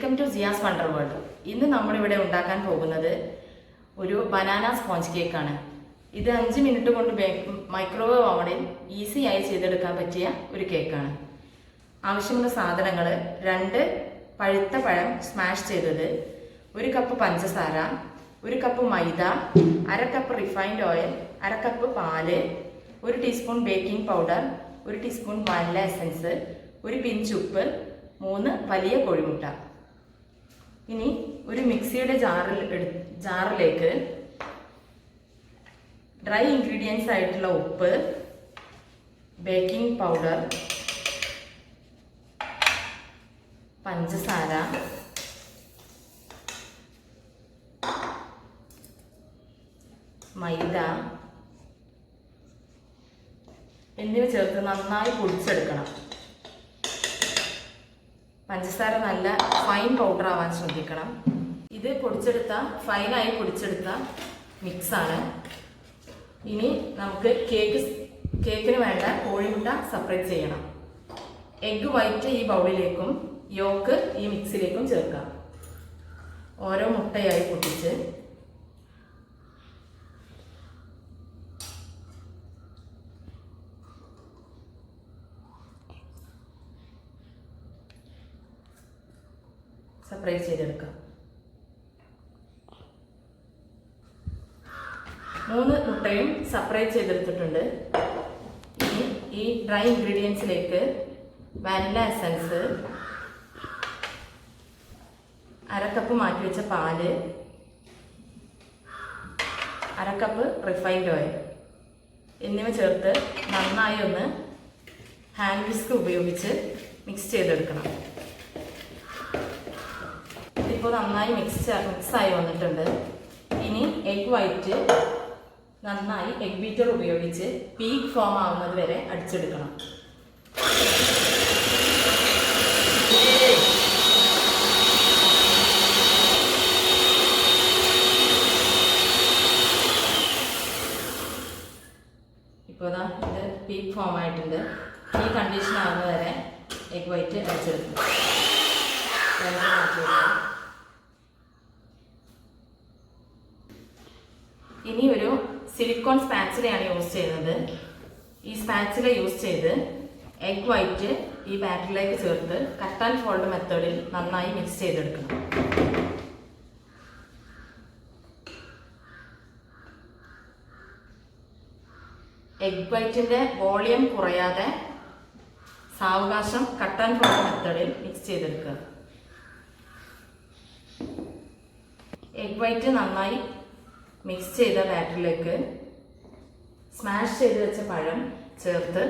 Welcome to Jiyas wonder world. ഇന്ന് നമ്മളിവിടെ ഉണ്ടാക്കാൻ പോകുന്നത് ഒരു ബനാന സ്പോഞ്ച് കേക്കാണ്. ഇത് 5 മിനിറ്റ് കൊണ്ട് മൈക്രോവേവ് ഓവനിൽ ഈസിയായി ചെയ്തെടുക്കാൻ പറ്റിയ ഒരു കേക്കാണ്. ആവശ്യമുള്ള സാധനങ്ങൾ: 2 പഴുത്ത പഴം സ്മാഷ് ചെയ്തത്, 1 കപ്പ് പഞ്ചസാര, 1 കപ്പ് മൈദ, 1/2 കപ്പ് റിഫൈൻഡ് ഓയിൽ, 1/2 കപ്പ് പാല്, 1 teaspoon baking powder, 1 teaspoon vanilla essence, 1 pinch ഉപ്പ്, 3 വലിയ കോഴിമുട്ട. ഇനി ഒരു മിക്സിയുടെ ജാറിലേക്ക് ഡ്രൈ ഇൻഗ്രീഡിയൻസ് ആയിട്ടുള്ള ഉപ്പ്, ബേക്കിംഗ് പൗഡർ, പഞ്ചസാര, മൈദ എന്നിവ ചേർത്ത് നന്നായി പൊടിച്ചെടുക്കണം. പഞ്ചസാര നല്ല ഫൈൻ പൗഡർ ആവാൻ ശ്രദ്ധിക്കണം. ഇത് ഫൈനായി പൊടിച്ചെടുത്ത മിക്സാണ്. ഇനി നമുക്ക് കേക്കിന് വേണ്ട കോഴിമുട്ട സെപ്പറേറ്റ് ചെയ്യണം. എഗ്ഗ് വൈറ്റ് ഈ ബൗളിലേക്കും യോക്ക് ഈ മിക്സിലേക്കും ചേർക്കാം. ഓരോ മുട്ടയായി പൊട്ടിച്ച് സെപ്പറേറ്റ് ചെയ്തെടുക്കാം. 3 മുട്ടയും സെപ്പറേറ്റ് ചെയ്തെടുത്തിട്ടുണ്ട്. ഇനി ഈ ഡ്രൈ ഇൻഗ്രീഡിയൻസിലേക്ക് വാനില എസൻസ്, 1/2 കപ്പ് മാറ്റി വെച്ച പാല്, 1/2 കപ്പ് റിഫൈൻഡ് ഓയിൽ എന്നിവ ചേർത്ത് നന്നായി ഒന്ന് ഹാൻഡ് വിസ്ക് ഉപയോഗിച്ച് മിക്സ് ചെയ്തെടുക്കണം. ഇപ്പോൾ നന്നായി മിക്സായി വന്നിട്ടുണ്ട്. ഇനി എഗ് വൈറ്റ് നന്നായി എഗ് ബീറ്റർ ഉപയോഗിച്ച് പീക്ക് ഫോം ആവുന്നത് വരെ അടിച്ചെടുക്കണം. ഇപ്പോൾ ഇത് പീക്ക് ഫോം ആയിട്ടുണ്ട്. ഈ കണ്ടീഷൻ ആവുന്നത് വരെ എഗ് വൈറ്റ് അടിച്ചെടുക്കും. ഇനി ഒരു സിലിക്കോൺ സ്പാച്ചിലയാണ് യൂസ് ചെയ്യുന്നത്. ഈ സ്പാച്ചില യൂസ് ചെയ്ത് എഗ് വൈറ്റ് ഈ ബാറ്ററിലേക്ക് ചേർത്ത് കട്ട് ആൻഡ് ഫോൾഡ് മെത്തേഡിൽ നന്നായി മിക്സ് ചെയ്തെടുക്കണം. എഗ് വൈറ്റിൻ്റെ വോളിയം കുറയാതെ സാവകാശം കട്ട് ആൻഡ് ഫോൾഡ് മെത്തേഡിൽ മിക്സ് ചെയ്തെടുക്കുക. എഗ് വൈറ്റ് നന്നായി മിക്സ് ചെയ്ത ബാറ്ററിലേക്ക് സ്മാഷ് ചെയ്ത് വെച്ച പഴം ചേർത്ത്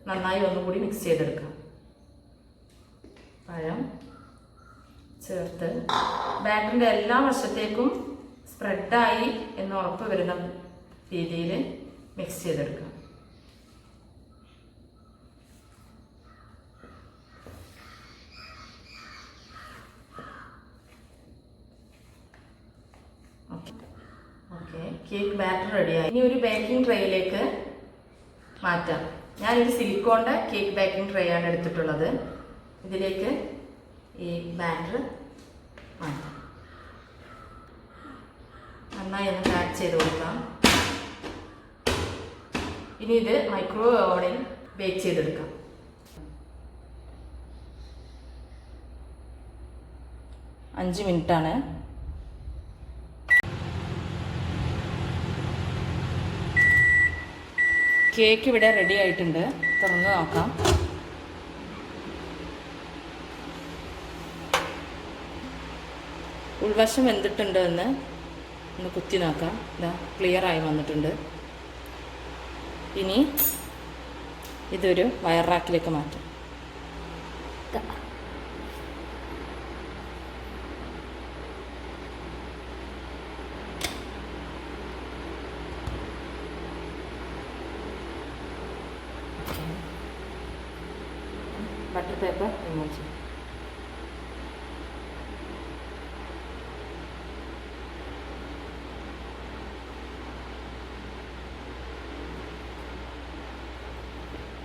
നന്നായി ഒന്നുകൂടി മിക്സ് ചെയ്തെടുക്കാം. പഴം ചേർത്ത് ബാറ്ററിൻ്റെ എല്ലാ വശത്തേക്കും സ്പ്രെഡായി എന്ന് ഉറപ്പ് വരുന്ന രീതിയിൽ മിക്സ് ചെയ്തെടുക്കാം. കേക്ക് ബാറ്റർ റെഡിയായി. ഇനി ഒരു ബേക്കിംഗ് ട്രേയിലേക്ക് മാറ്റാം. ഞാനൊരു സിലിക്കോണിൻ്റെ കേക്ക് ബേക്കിംഗ് ട്രേ ആണ് എടുത്തിട്ടുള്ളത്. ഇതിലേക്ക് ഈ ബാറ്റർ മാറ്റാം. നന്നായി ഒന്ന് പാക്ക് ചെയ്ത് കൊടുക്കാം. ഇനി ഇത് മൈക്രോവേവ് ഓവനിൽ ബേക്ക് ചെയ്തെടുക്കാം. 5 മിനിറ്റാണ്. കേക്ക് ഇവിടെ റെഡി ആയിട്ടുണ്ട്. തുറന്ന് നോക്കാം. ഉൾവശം വെന്തിട്ടുണ്ട് എന്ന് ഒന്ന് കുത്തി നോക്കാം. ഇതാ ക്ലിയർ ആയി വന്നിട്ടുണ്ട്. ഇനി ഇതൊരു വയർ റാക്കിലേക്ക് മാറ്റാം. ബട്ടർ പേപ്പർ റിമൂവ് ചെയ്യാം.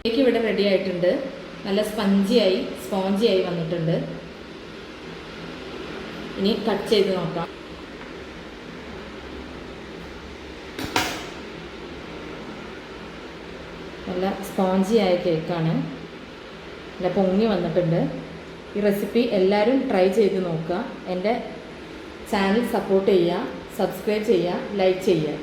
കേക്ക് ഇവിടെ റെഡി ആയിട്ടുണ്ട്. നല്ല സ്പോഞ്ചിയായി വന്നിട്ടുണ്ട്. ഇനി കട്ട് ചെയ്ത് നോക്കാം. നല്ല സ്പോഞ്ചി ആയ കേക്കാണ്, നല്ല പൊങ്ങി വന്നിട്ടുണ്ട്. ഈ റെസിപ്പി എല്ലാവരും ട്രൈ ചെയ്ത് നോക്കുക. എൻ്റെ ചാനൽ സപ്പോർട്ട് ചെയ്യുക, സബ്സ്ക്രൈബ് ചെയ്യുക, ലൈക്ക് ചെയ്യുക.